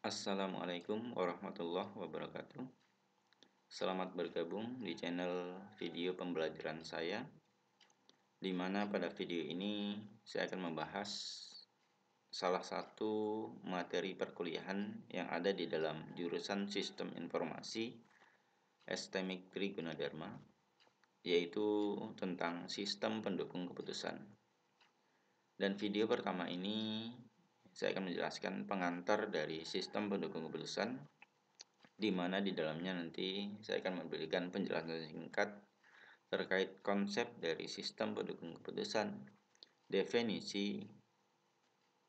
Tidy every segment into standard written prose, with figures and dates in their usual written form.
Assalamualaikum warahmatullahi wabarakatuh. Selamat bergabung di channel video pembelajaran saya, di mana pada video ini saya akan membahas salah satu materi perkuliahan yang ada di dalam jurusan Sistem Informasi STMIK Tri Gunadarma, yaitu tentang sistem pendukung keputusan. Dan video pertama ini saya akan menjelaskan pengantar dari sistem pendukung keputusan, di mana di dalamnya nanti saya akan memberikan penjelasan singkat terkait konsep dari sistem pendukung keputusan, definisi,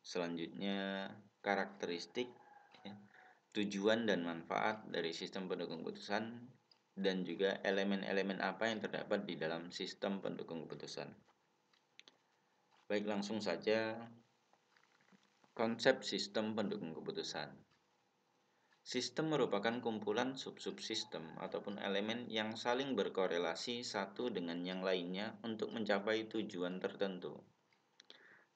selanjutnya karakteristik, tujuan dan manfaat dari sistem pendukung keputusan, dan juga elemen-elemen apa yang terdapat di dalam sistem pendukung keputusan. Baik, langsung saja konsep sistem pendukung keputusan. Sistem merupakan kumpulan sub-subsistem ataupun elemen yang saling berkorelasi satu dengan yang lainnya untuk mencapai tujuan tertentu.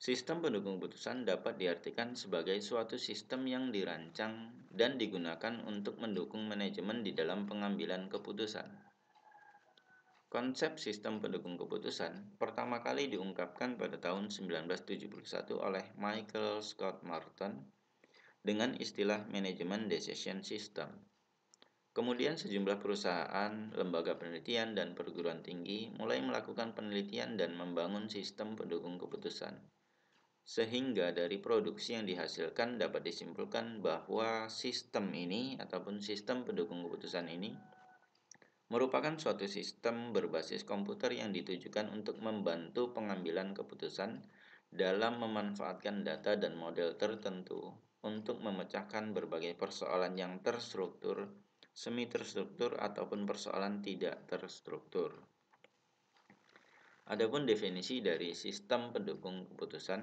Sistem pendukung keputusan dapat diartikan sebagai suatu sistem yang dirancang dan digunakan untuk mendukung manajemen di dalam pengambilan keputusan. Konsep sistem pendukung keputusan pertama kali diungkapkan pada tahun 1971 oleh Michael Scott Morton dengan istilah manajemen decision system. Kemudian sejumlah perusahaan, lembaga penelitian, dan perguruan tinggi mulai melakukan penelitian dan membangun sistem pendukung keputusan. Sehingga dari produksi yang dihasilkan dapat disimpulkan bahwa sistem ini ataupun sistem pendukung keputusan ini merupakan suatu sistem berbasis komputer yang ditujukan untuk membantu pengambilan keputusan dalam memanfaatkan data dan model tertentu untuk memecahkan berbagai persoalan yang terstruktur, semi terstruktur, ataupun persoalan tidak terstruktur. Adapun definisi dari sistem pendukung keputusan,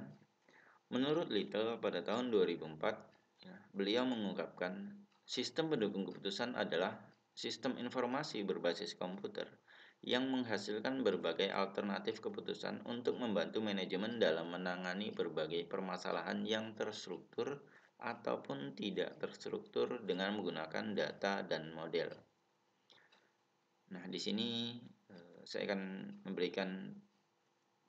menurut Little pada tahun 2004, beliau mengungkapkan sistem pendukung keputusan adalah sistem informasi berbasis komputer yang menghasilkan berbagai alternatif keputusan untuk membantu manajemen dalam menangani berbagai permasalahan yang terstruktur ataupun tidak terstruktur dengan menggunakan data dan model. Nah, di sini saya akan memberikan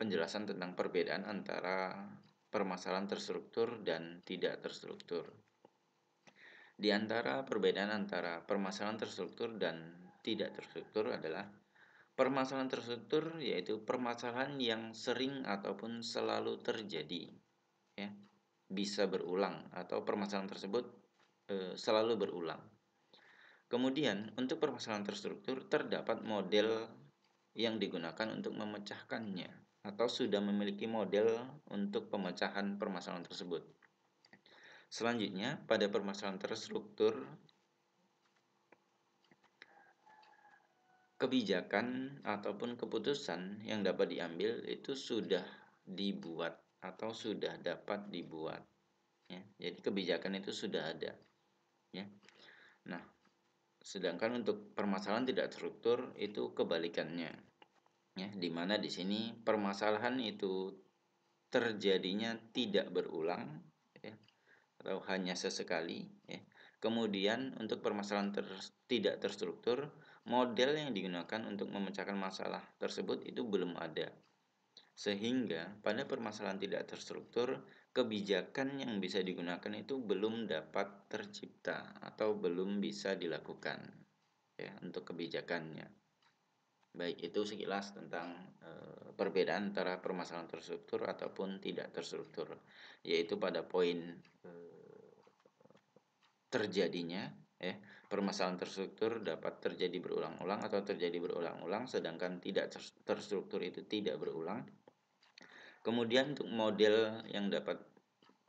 penjelasan tentang perbedaan antara permasalahan terstruktur dan tidak terstruktur. Di antara perbedaan antara permasalahan terstruktur dan tidak terstruktur adalah permasalahan terstruktur yaitu permasalahan yang sering ataupun selalu terjadi, ya, bisa berulang atau permasalahan tersebut selalu berulang. Kemudian untuk permasalahan terstruktur terdapat model yang digunakan untuk memecahkannya atau sudah memiliki model untuk pemecahan permasalahan tersebut. Selanjutnya, pada permasalahan terstruktur, kebijakan ataupun keputusan yang dapat diambil itu sudah dibuat atau sudah dapat dibuat, ya. Jadi kebijakan itu sudah ada, ya. Nah, sedangkan untuk permasalahan tidak terstruktur itu kebalikannya, ya, di mana di sini permasalahan itu terjadinya tidak berulang, ya, atau hanya sesekali, ya. Kemudian untuk permasalahan tidak terstruktur, model yang digunakan untuk memecahkan masalah tersebut itu belum ada. Sehingga pada permasalahan tidak terstruktur, kebijakan yang bisa digunakan itu belum dapat tercipta atau belum bisa dilakukan, ya, untuk kebijakannya. Baik, itu sekilas tentang perbedaan antara permasalahan terstruktur ataupun tidak terstruktur, yaitu pada poin terjadinya, permasalahan terstruktur dapat terjadi berulang-ulang atau terjadi berulang-ulang, sedangkan tidak terstruktur itu tidak berulang. Kemudian untuk model yang dapat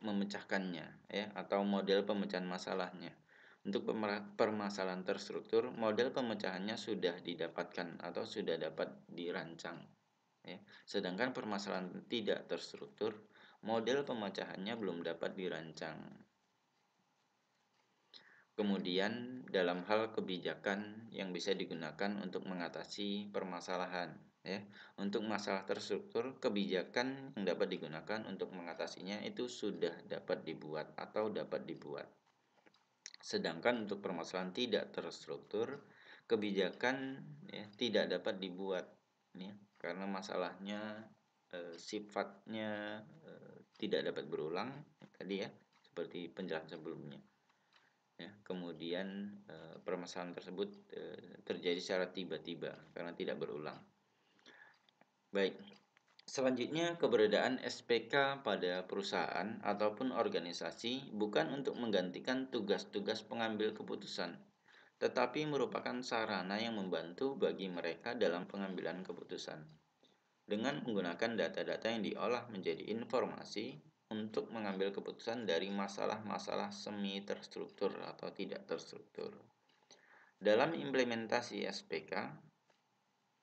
memecahkannya, ya, atau model pemecahan masalahnya. Untuk permasalahan terstruktur, model pemecahannya sudah didapatkan atau sudah dapat dirancang, ya. Sedangkan permasalahan tidak terstruktur, model pemecahannya belum dapat dirancang. Kemudian dalam hal kebijakan yang bisa digunakan untuk mengatasi permasalahan, ya. Untuk masalah terstruktur, kebijakan yang dapat digunakan untuk mengatasinya itu sudah dapat dibuat atau dapat dibuat. Sedangkan untuk permasalahan tidak terstruktur, kebijakan tidak dapat dibuat karena masalahnya sifatnya tidak dapat berulang tadi seperti penjelasan sebelumnya. Kemudian permasalahan tersebut terjadi secara tiba-tiba karena tidak berulang. Baik, selanjutnya keberadaan SPK pada perusahaan ataupun organisasi bukan untuk menggantikan tugas-tugas pengambil keputusan, tetapi merupakan sarana yang membantu bagi mereka dalam pengambilan keputusan. Dengan menggunakan data-data yang diolah menjadi informasi untuk mengambil keputusan dari masalah-masalah semi terstruktur atau tidak terstruktur. Dalam implementasi SPK,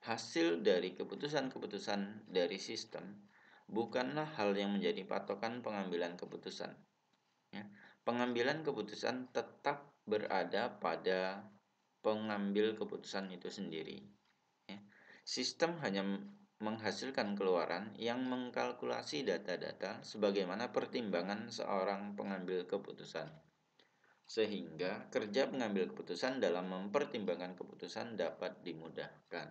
hasil dari keputusan-keputusan dari sistem bukanlah hal yang menjadi patokan pengambilan keputusan. Pengambilan keputusan tetap berada pada pengambil keputusan itu sendiri. Sistem hanya menghasilkan keluaran yang mengkalkulasi data-data sebagaimana pertimbangan seorang pengambil keputusan, sehingga kerja pengambil keputusan dalam mempertimbangkan keputusan dapat dimudahkan.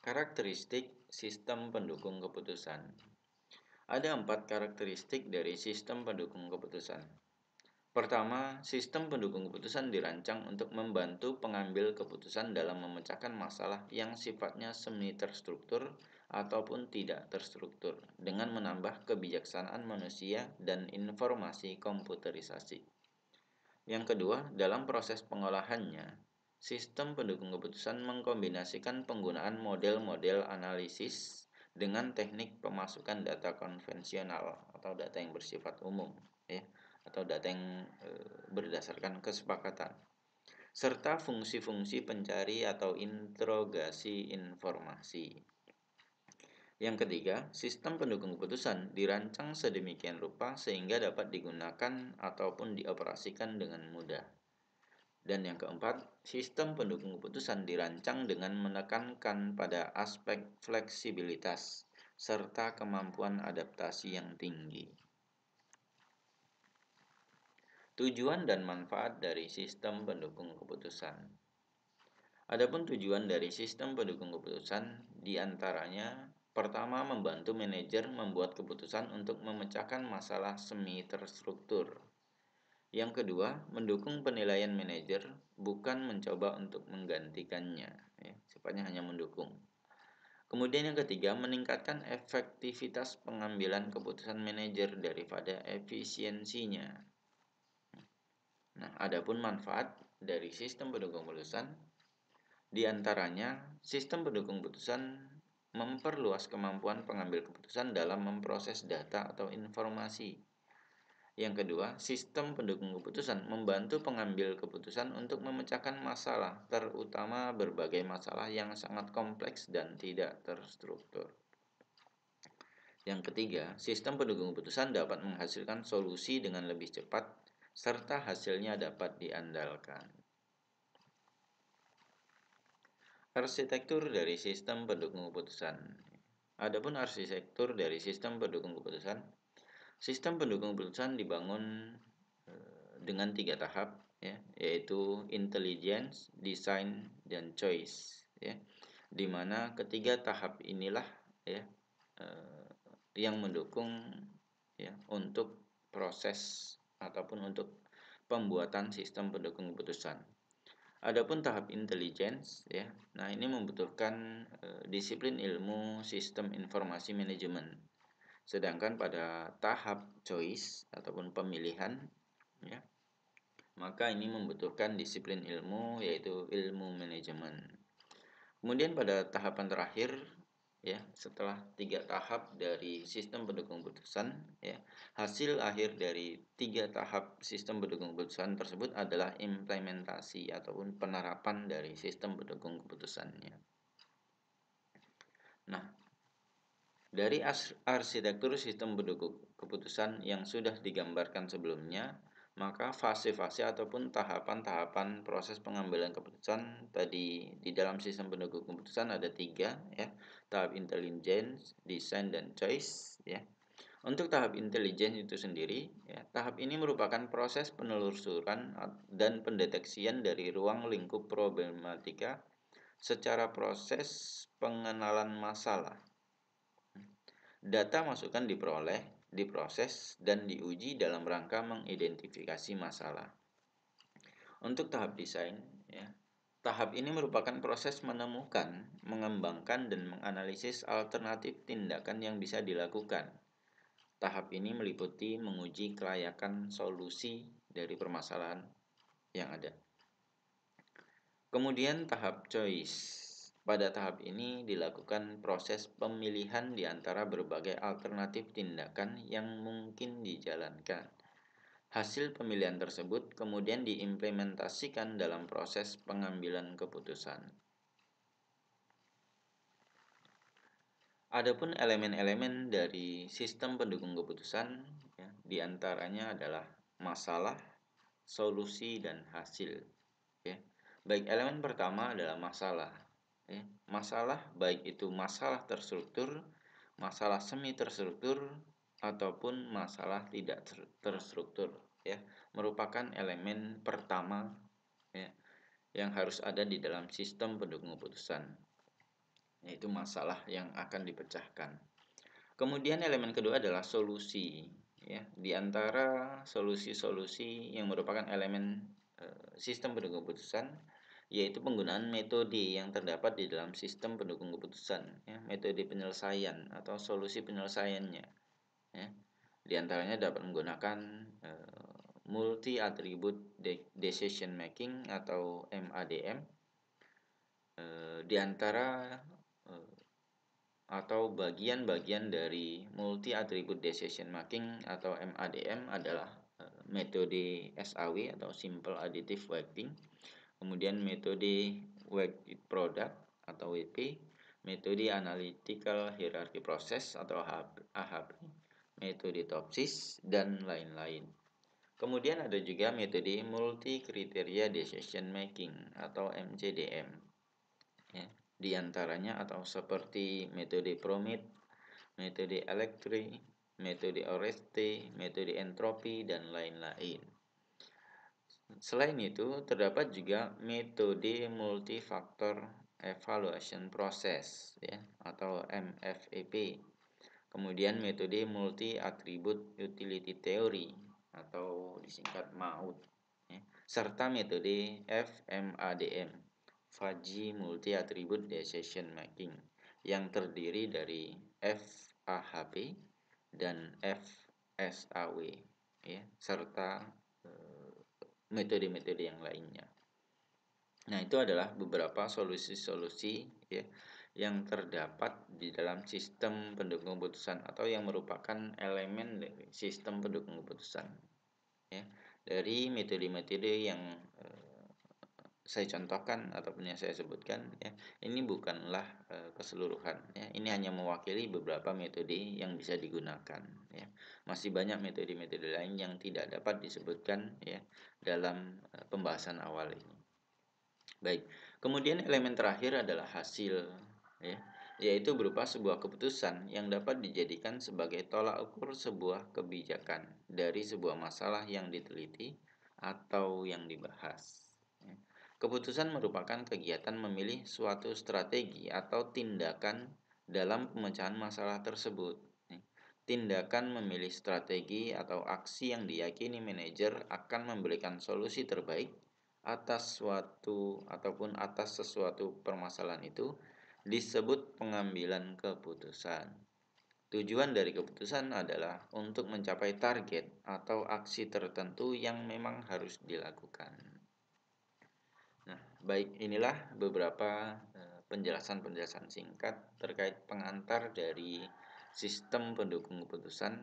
Karakteristik sistem pendukung keputusan. Ada 4 karakteristik dari sistem pendukung keputusan. Pertama, sistem pendukung keputusan dirancang untuk membantu pengambil keputusan dalam memecahkan masalah yang sifatnya semi terstruktur ataupun tidak terstruktur dengan menambah kebijaksanaan manusia dan informasi komputerisasi. Yang kedua, dalam proses pengolahannya, sistem pendukung keputusan mengkombinasikan penggunaan model-model analisis dengan teknik pemasukan data konvensional atau data yang bersifat umum atau data yang berdasarkan kesepakatan, serta fungsi-fungsi pencari atau interogasi informasi. Yang ketiga, sistem pendukung keputusan dirancang sedemikian rupa sehingga dapat digunakan ataupun dioperasikan dengan mudah. Dan yang keempat, sistem pendukung keputusan dirancang dengan menekankan pada aspek fleksibilitas serta kemampuan adaptasi yang tinggi. Tujuan dan manfaat dari sistem pendukung keputusan. Adapun tujuan dari sistem pendukung keputusan diantaranya pertama, membantu manajer membuat keputusan untuk memecahkan masalah semi terstruktur. Yang kedua, mendukung penilaian manajer, bukan mencoba untuk menggantikannya, sifatnya hanya mendukung. Kemudian yang ketiga, meningkatkan efektivitas pengambilan keputusan manajer daripada efisiensinya. Nah, adapun manfaat dari sistem pendukung keputusan, diantaranya sistem pendukung keputusan memperluas kemampuan pengambil keputusan dalam memproses data atau informasi. Yang kedua, sistem pendukung keputusan membantu pengambil keputusan untuk memecahkan masalah, terutama berbagai masalah yang sangat kompleks dan tidak terstruktur. Yang ketiga, sistem pendukung keputusan dapat menghasilkan solusi dengan lebih cepat serta hasilnya dapat diandalkan. Arsitektur dari sistem pendukung keputusan. Adapun arsitektur dari sistem pendukung keputusan, sistem pendukung keputusan dibangun dengan 3 tahap, yaitu intelligence, design, dan choice, di mana ketiga tahap inilah yang mendukung untuk proses ataupun untuk pembuatan sistem pendukung keputusan. Adapun tahap intelligence, nah ini membutuhkan disiplin ilmu sistem informasi manajemen. Sedangkan pada tahap choice ataupun pemilihan, maka ini membutuhkan disiplin ilmu yaitu ilmu manajemen. Kemudian pada tahapan terakhir, setelah 3 tahap dari sistem pendukung keputusan, hasil akhir dari 3 tahap sistem pendukung keputusan tersebut adalah implementasi ataupun penerapan dari sistem pendukung keputusannya. Nah, dari arsitektur sistem pendukung keputusan yang sudah digambarkan sebelumnya, maka fase-fase ataupun tahapan-tahapan proses pengambilan keputusan tadi di dalam sistem pendukung keputusan ada 3, tahap intelligence, design, dan choice. Untuk tahap intelijen itu sendiri, ya, tahap ini merupakan proses penelusuran dan pendeteksian dari ruang lingkup problematika secara proses pengenalan masalah. Data masukan diperoleh, diproses, dan diuji dalam rangka mengidentifikasi masalah. Untuk tahap desain, ya, tahap ini merupakan proses menemukan, mengembangkan, dan menganalisis alternatif tindakan yang bisa dilakukan. Tahap ini meliputi menguji kelayakan solusi dari permasalahan yang ada. Kemudian tahap choice. Pada tahap ini dilakukan proses pemilihan di antara berbagai alternatif tindakan yang mungkin dijalankan. Hasil pemilihan tersebut kemudian diimplementasikan dalam proses pengambilan keputusan. Adapun elemen-elemen dari sistem pendukung keputusan, ya, diantaranya adalah masalah, solusi, dan hasil. Ya. Baik, elemen pertama adalah masalah. Ya. Masalah baik itu masalah terstruktur, masalah semi terstruktur, ataupun masalah tidak terstruktur, ya, merupakan elemen pertama, ya, yang harus ada di dalam sistem pendukung keputusan, yaitu masalah yang akan dipecahkan. Kemudian elemen kedua adalah solusi, ya. Di antara solusi-solusi yang merupakan elemen sistem pendukung keputusan, yaitu penggunaan metode yang terdapat di dalam sistem pendukung keputusan, ya, metode penyelesaian atau solusi penyelesaiannya, ya. Di antaranya dapat menggunakan multi attribute decision making atau MADM. Di antara atau bagian-bagian dari multi attribute decision making atau MADM adalah metode SAW atau simple additive weighting, kemudian metode weighted product atau WP, metode analytical hierarchy process atau AHP, metode TOPSIS, dan lain-lain. Kemudian ada juga metode multi criteria decision making atau MCDM, ya. Di antaranya atau seperti metode PROMIT, metode Electri, metode Oreste, metode entropi, dan lain-lain. Selain itu, terdapat juga metode multifaktor evaluation process, ya, atau MFEP. Kemudian metode multi attribute utility theory atau disingkat MAUT, ya, serta metode FMADM, Fuzzy Multi Attribute Decision Making, yang terdiri dari FAHP dan FSAW, ya, serta metode-metode yang lainnya. Nah, itu adalah beberapa solusi-solusi, ya, yang terdapat di dalam sistem pendukung keputusan atau yang merupakan elemen dari sistem pendukung keputusan, ya. Dari metode-metode yang saya contohkan ataupun yang saya sebutkan, ya, ini bukanlah keseluruhan, ya. Ini hanya mewakili beberapa metode yang bisa digunakan, ya. Masih banyak metode-metode lain yang tidak dapat disebutkan, ya, dalam pembahasan awal ini. Baik, kemudian elemen terakhir adalah hasil, ya, yaitu berupa sebuah keputusan yang dapat dijadikan sebagai tolak ukur sebuah kebijakan dari sebuah masalah yang diteliti atau yang dibahas. Keputusan merupakan kegiatan memilih suatu strategi atau tindakan dalam pemecahan masalah tersebut. Tindakan memilih strategi atau aksi yang diyakini manajer akan memberikan solusi terbaik atas suatu ataupun atas sesuatu permasalahan itu disebut pengambilan keputusan. Tujuan dari keputusan adalah untuk mencapai target atau aksi tertentu yang memang harus dilakukan. Nah, baik, inilah beberapa penjelasan-penjelasan singkat terkait pengantar dari sistem pendukung keputusan,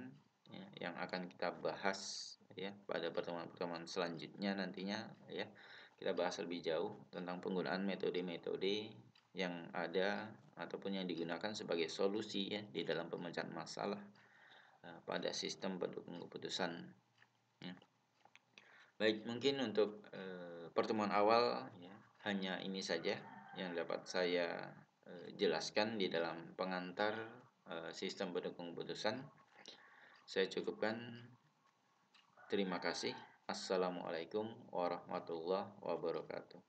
ya, yang akan kita bahas, ya, pada pertemuan-pertemuan selanjutnya nantinya, ya. Kita bahas lebih jauh tentang penggunaan metode-metode yang ada ataupun yang digunakan sebagai solusi, ya, di dalam pemecahan masalah pada sistem pendukung keputusan, ya. Baik, mungkin untuk pertemuan awal, ya, hanya ini saja yang dapat saya jelaskan di dalam pengantar sistem pendukung keputusan. Saya cukupkan. Terima kasih. Assalamualaikum warahmatullahi wabarakatuh.